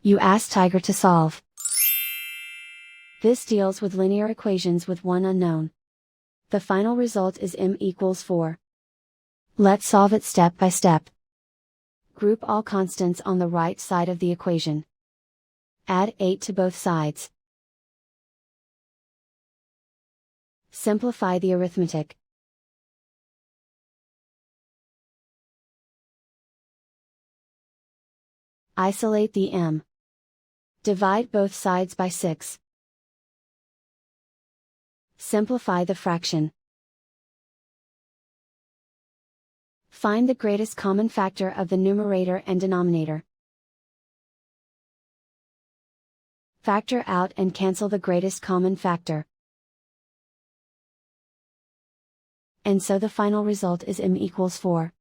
You ask Tiger to solve. This deals with linear equations with one unknown. The final result is m equals 4. Let's solve it step by step. Group all constants on the right side of the equation. Add 8 to both sides. Simplify the arithmetic. Isolate the m. Divide both sides by 6. Simplify the fraction. Find the greatest common factor of the numerator and denominator. Factor out and cancel the greatest common factor. And so the final result is m equals 4.